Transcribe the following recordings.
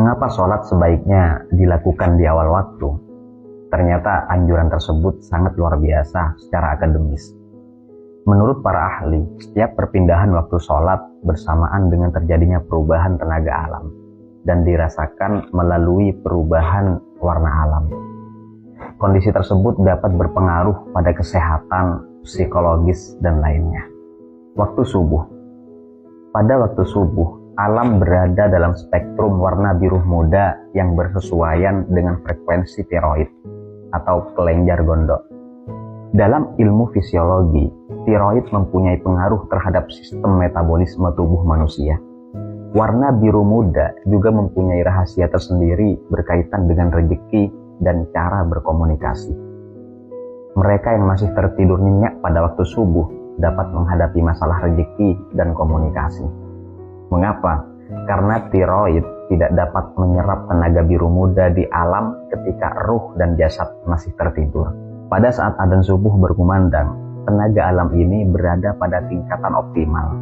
Mengapa sholat sebaiknya dilakukan di awal waktu? Ternyata anjuran tersebut sangat luar biasa secara akademis. Menurut para ahli, setiap perpindahan waktu sholat bersamaan dengan terjadinya perubahan tenaga alam dan dirasakan melalui perubahan warna alam. Kondisi tersebut dapat berpengaruh pada kesehatan, psikologis, dan lainnya. Waktu subuh. Pada waktu subuh, alam berada dalam spektrum warna biru muda yang bersesuaian dengan frekuensi tiroid atau kelenjar gondok. Dalam ilmu fisiologi, tiroid mempunyai pengaruh terhadap sistem metabolisme tubuh manusia. Warna biru muda juga mempunyai rahasia tersendiri berkaitan dengan rezeki dan cara berkomunikasi. Mereka yang masih tertidur nyenyak pada waktu subuh dapat menghadapi masalah rezeki dan komunikasi. Mengapa? Karena tiroid tidak dapat menyerap tenaga biru muda di alam ketika ruh dan jasad masih tertidur. Pada saat adzan subuh berkumandang, tenaga alam ini berada pada tingkatan optimal.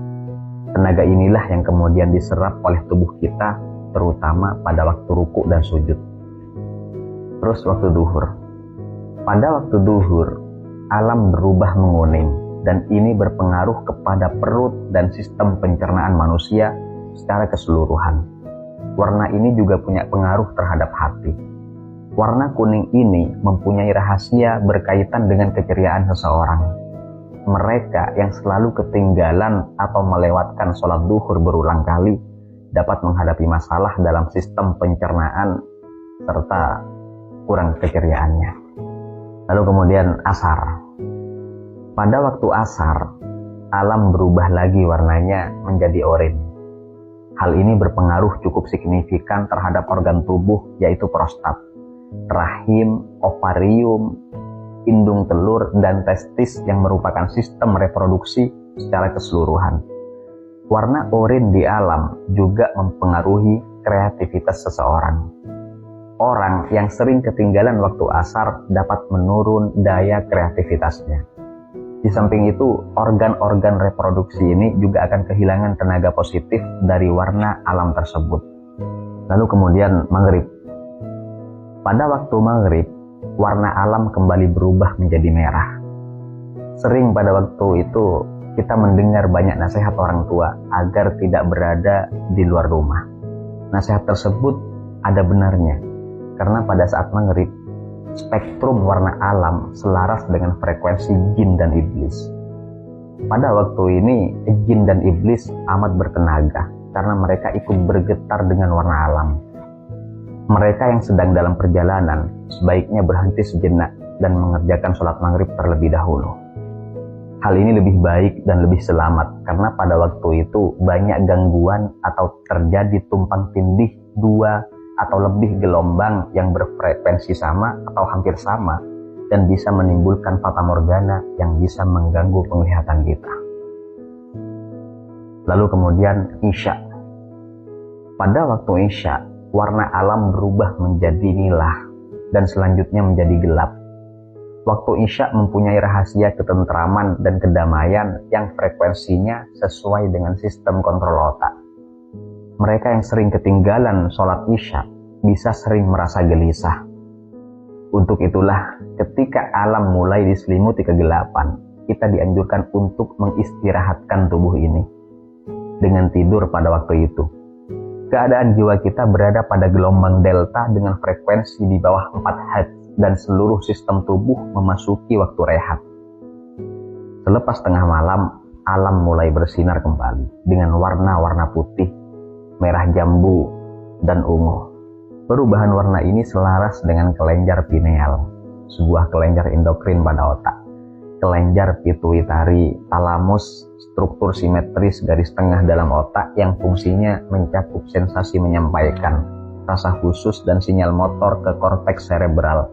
Tenaga inilah yang kemudian diserap oleh tubuh kita, terutama pada waktu ruku dan sujud. Terus waktu duhur. Pada waktu duhur, alam berubah menguning, dan ini berpengaruh kepada perut dan sistem pencernaan manusia secara keseluruhan. Warna ini juga punya pengaruh terhadap hati. Warna kuning ini mempunyai rahasia berkaitan dengan keceriaan seseorang. Mereka yang selalu ketinggalan atau melewatkan sholat duhur berulang kali dapat menghadapi masalah dalam sistem pencernaan serta kurang keceriaannya. Lalu kemudian asar. Pada waktu asar, alam berubah lagi warnanya menjadi oranye. Hal ini berpengaruh cukup signifikan terhadap organ tubuh yaitu prostat, rahim, ovarium, indung telur, dan testis yang merupakan sistem reproduksi secara keseluruhan. Warna oranye di alam juga mempengaruhi kreativitas seseorang. Orang yang sering ketinggalan waktu asar dapat menurun daya kreativitasnya. Di samping itu, organ-organ reproduksi ini juga akan kehilangan tenaga positif dari warna alam tersebut. Lalu kemudian maghrib. Pada waktu maghrib, warna alam kembali berubah menjadi merah. Sering pada waktu itu kita mendengar banyak nasihat orang tua agar tidak berada di luar rumah. Nasihat tersebut ada benarnya, karena pada saat maghrib, spektrum warna alam selaras dengan frekuensi jin dan iblis. Pada waktu ini, jin dan iblis amat bertenaga karena mereka ikut bergetar dengan warna alam. Mereka yang sedang dalam perjalanan sebaiknya berhenti sejenak dan mengerjakan sholat maghrib terlebih dahulu. Hal ini lebih baik dan lebih selamat karena pada waktu itu banyak gangguan atau terjadi tumpang tindih dua atau lebih gelombang yang berfrekuensi sama atau hampir sama dan bisa menimbulkan fata morgana yang bisa mengganggu penglihatan kita. Lalu kemudian isya. Pada waktu isya, warna alam berubah menjadi nilah dan selanjutnya menjadi gelap. Waktu isya mempunyai rahasia ketentraman dan kedamaian yang frekuensinya sesuai dengan sistem kontrol otak. Mereka yang sering ketinggalan sholat isya bisa sering merasa gelisah. Untuk itulah, ketika alam mulai diselimuti kegelapan, kita dianjurkan untuk mengistirahatkan tubuh ini dengan tidur pada waktu itu. Keadaan jiwa kita berada pada gelombang delta dengan frekuensi di bawah 4 Hz dan seluruh sistem tubuh memasuki waktu rehat. Selepas tengah malam, alam mulai bersinar kembali dengan warna-warna putih, merah jambu, dan ungu. Perubahan warna ini selaras dengan kelenjar pineal, sebuah kelenjar endokrin pada otak. Kelenjar pituitari, talamus, struktur simetris garis tengah dalam otak yang fungsinya mencakup sensasi menyampaikan, rasa khusus dan sinyal motor ke korteks cerebral,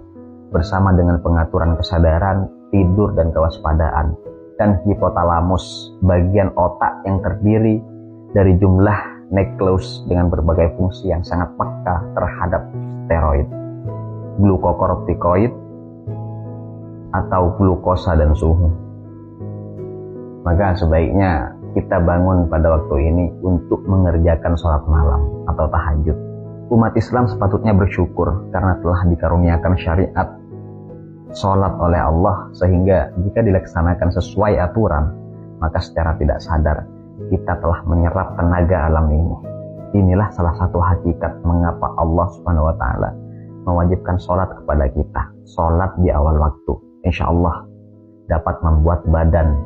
bersama dengan pengaturan kesadaran, tidur dan kewaspadaan, dan hipotalamus, bagian otak yang terdiri dari jumlah nucleus dengan berbagai fungsi yang sangat peka terhadap steroid, glukokortikoid, atau glukosa dan suhu. Maka sebaiknya kita bangun pada waktu ini untuk mengerjakan sholat malam atau tahajud. Umat Islam sepatutnya bersyukur karena telah dikaruniakan syariat sholat oleh Allah, sehingga jika dilaksanakan sesuai aturan, maka secara tidak sadar kita telah menyerap tenaga alam ini. Inilah salah satu hakikat mengapa Allah Subhanahu wa Ta'ala mewajibkan sholat kepada kita. Sholat di awal waktu, insya Allah dapat membuat badan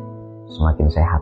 semakin sehat.